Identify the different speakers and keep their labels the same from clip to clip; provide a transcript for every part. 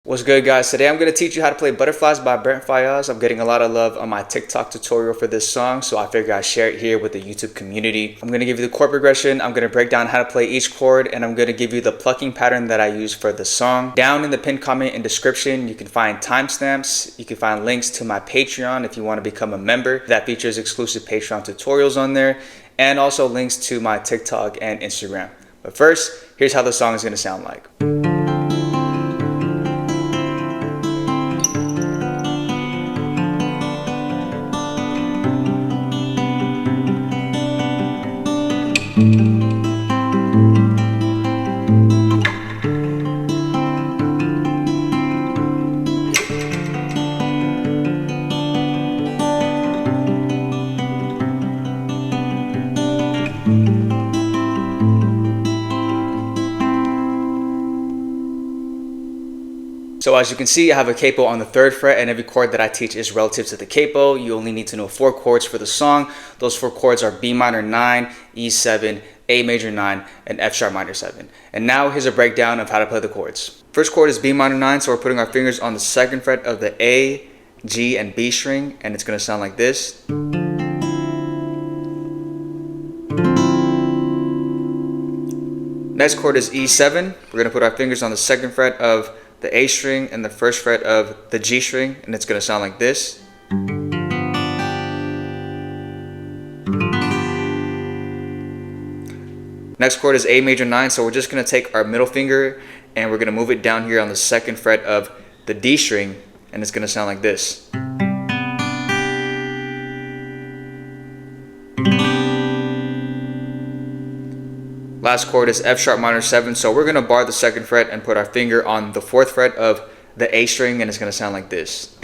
Speaker 1: What's good, guys? Today I'm going to teach you how to play Butterflies by Brent Faiyaz. I'm getting a lot of love on my TikTok tutorial for this song, so I figured I'd share it here with the YouTube community. I'm going to give you the chord progression, I'm going to break down how to play each chord, and I'm going to give you the plucking pattern that I use for the song. Down in the pinned comment and description, you can find timestamps. You can find links to my Patreon if you want to become a member. That features exclusive Patreon tutorials on there, and also links to my TikTok and Instagram. But first, here's how the song is going to sound like. So as you can see, I have a capo on the 3rd fret, and every chord that I teach is relative to the capo. You only need to know 4 chords for the song. Those 4 chords are B minor 9, E7, A major 9, and F sharp minor 7. And now here's a breakdown of how to play the chords. First chord is B minor 9, so we're putting our fingers on the 2nd fret of the A, G, and B string, and it's going to sound like this. Next chord is E7. We're going to put our fingers on the 2nd fret of the A string and the 1st fret of the G string, and it's going to sound like this. Next chord is A major 9, so we're just going to take our middle finger and we're going to move it down here on the 2nd fret of the D string, and it's going to sound like this. Last chord is F sharp minor 7, so we're going to bar the 2nd fret and put our finger on the 4th fret of the A string, and it's going to sound like this.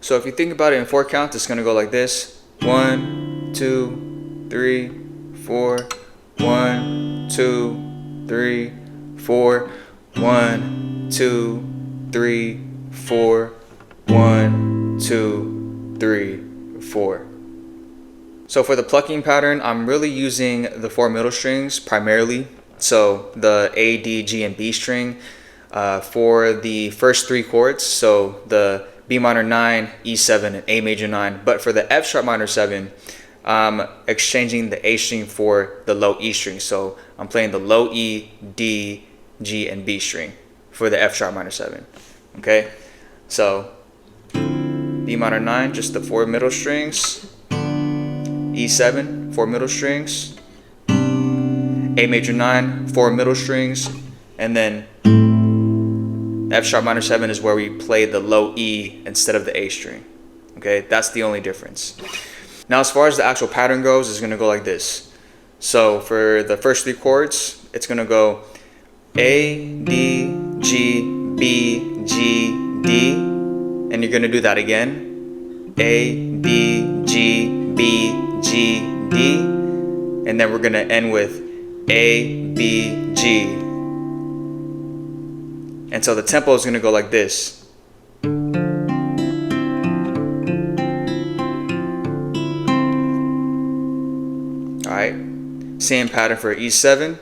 Speaker 1: So if you think about it in 4 counts, it's going to go like this. 1, 2, 3, 4. 1, 2, 3, 4. 1, 2, 3, 4. 1, 2, 3, 4. So for the plucking pattern, I'm really using the 4 middle strings primarily. So the A, D, G, and B string for the first 3 chords. So the B minor 9, E7, and A major 9. But for the F sharp minor 7, I'm exchanging the A string for the low E string. So I'm playing the low E, D, G, and B string for the F sharp minor 7. Okay, so B minor 9, just the 4 middle strings. E7, 4 middle strings. A major 9, 4 middle strings. And then F sharp minor 7 is where we play the low E instead of the A string. Okay, that's the only difference. Now as far as the actual pattern goes, it's going to go like this. So for the first 3 chords, it's going to go A, D, G, B, G, D. And you're going to do that again. A, D, G, B, G, D. And then we're going to end with A, B, G. And so the tempo is going to go like this. Alright, same pattern for E7.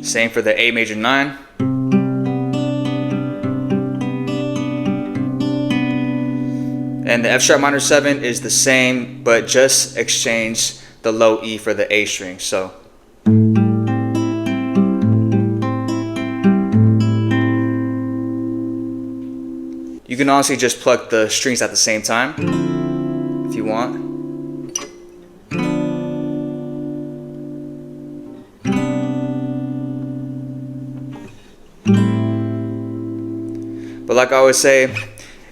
Speaker 1: Same for the A major 9. And the F sharp minor 7 is the same, but just exchange the low E for the A string. So you can honestly just pluck the strings at the same time if you want. But like I always say,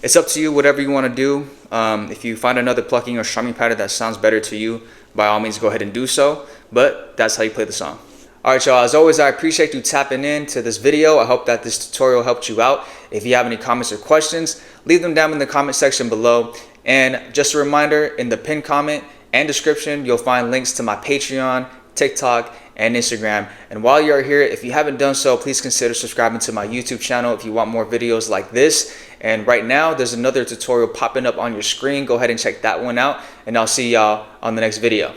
Speaker 1: it's up to you, whatever you want to do. If you find another plucking or strumming pattern that sounds better to you, by all means go ahead and do so. But that's how you play the song. Alright y'all, as always, I appreciate you tapping in to this video. I hope that this tutorial helped you out. If you have any comments or questions, leave them down in the comment section below. And just a reminder, in the pinned comment and description, you'll find links to my Patreon, TikTok, and Instagram. And while you're here, if you haven't done so, please consider subscribing to my YouTube channel if you want more videos like this. And right now, there's another tutorial popping up on your screen. Go ahead and check that one out, and I'll see y'all on the next video.